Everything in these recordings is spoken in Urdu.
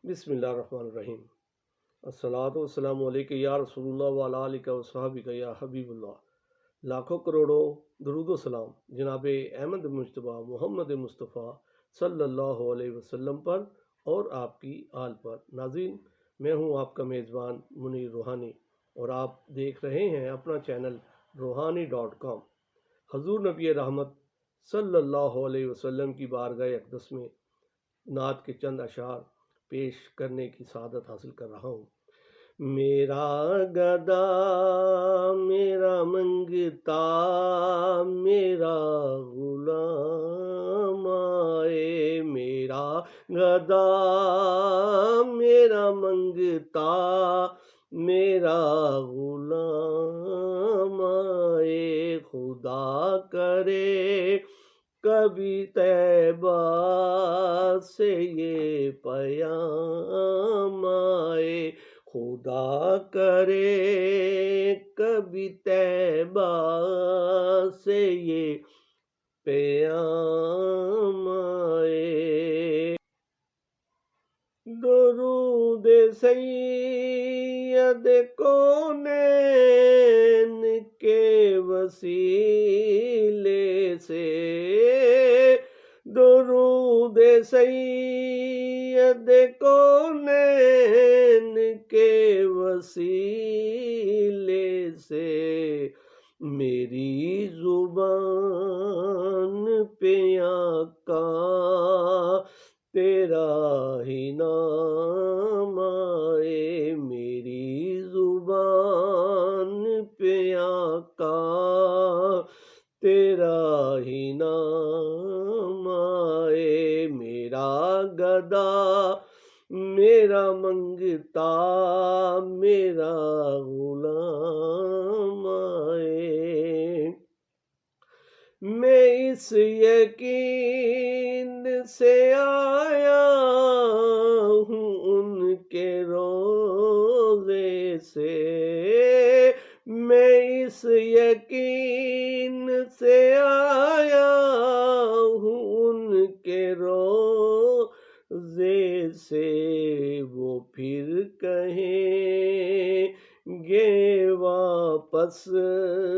بسم اللہ الرحمن الرحیم۔ الصلاۃ والسلام علیک یا رسول اللہ وعلی آلک و صحابک یا حبیب اللہ۔ لاکھوں کروڑوں درود و سلام جناب احمد مجتبیٰ محمد مصطفیٰ صلی اللہ علیہ وسلم پر اور آپ کی آل پر۔ ناظرین، میں ہوں آپ کا میزبان منیر روحانی اور آپ دیکھ رہے ہیں اپنا چینل روحانی.com۔ حضور نبی رحمت صلی اللہ علیہ وسلم کی بارگاہ اقدس میں نعت کے چند اشعار پیش کرنے کی سعادت حاصل کر رہا ہوں۔ میرا گدا میرا منگتا میرا غلام آئے، میرا گدا میرا منگتا میرا غلام آئے، خدا کرے کبھی طیبہ سے یہ پیام آئے، خدا کرے کبھی طیبہ سے یہ پیام آئے۔ درود سید کونین کے وسیلے سے، درود سید کونین کے وسیلے سے، میری زبان پہ آقا تیرا ہی نام آئے، میری زبان پہ آقا تیرا ہی نام آئے، میرا گدا میرا منگتا میرا غلام آئے۔ میں اس یقین سے آیا ہوں ان کے روضے سے، میں اس یقین سے آیا ہوں ان کے روضے سے، وہ پھر کہیں گے واپس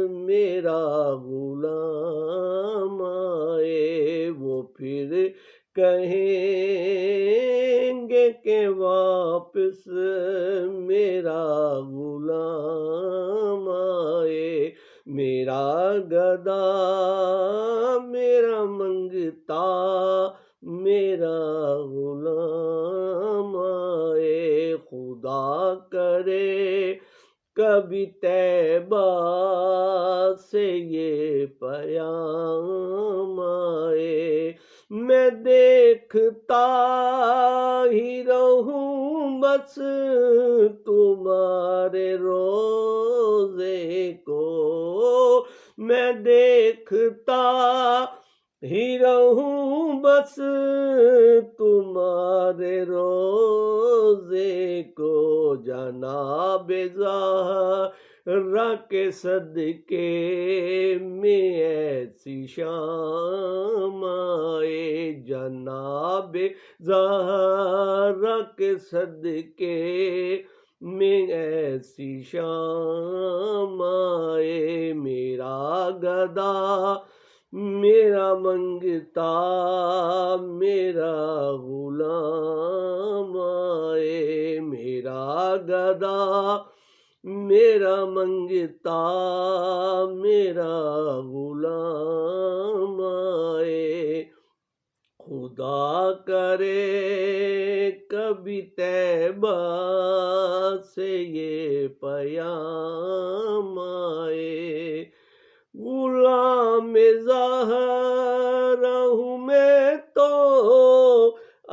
میرا غلام آئے، وہ پھر کہیں گے کہ واپس میرا غلام آئے، میرا گدا میرا منگتا میرا غلام آئے، خدا کرے کبھی طیبہ سے یہ پیام آئے، میں دیکھتا ہی رہوں بس تمہارے روضے کو، میں دیکھتا ہی رہوں بس تمہارے روضے کو، جناب زہرا کے صدقے میں ایسی شام آئے، جناب زہرا کے صدقے میں ایسی شام آئے، میرا گدا میرا منگتا میرا غلام آئے، میرا گدا میرا منگتا میرا غلام آئے، خدا کرے کبھی طیبہ سے یہ پیام آئے، غلام زہرا ہوں میں تو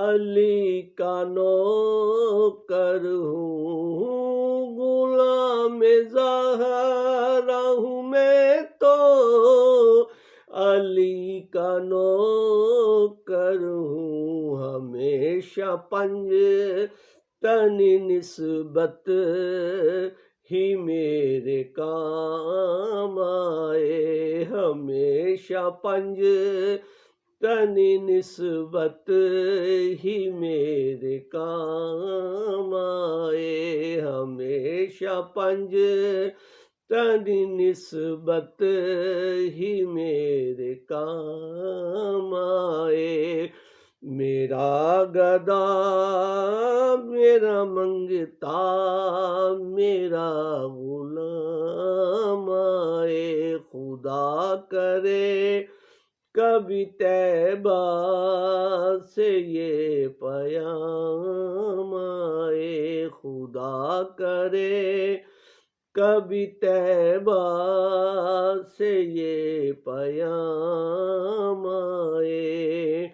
علی کا نوکر ہوں، غلام زہرا ہوں میں تو علی کا نوکر ہوں، ہمیشہ پنج تنی نسبت ہی میرے کام آئے، ہمیشہ پنج تنی نسبت ہی میرے کام آئے، ہمیشہ پنج تنی نسبت ہی میرے کام آئے، میرا گدا میرا منگتا میرا غلام آئے، خدا کرے کبھی طیبہ سے یہ پیام آئے، خدا کرے کبھی طیبہ سے یہ پیام آئے،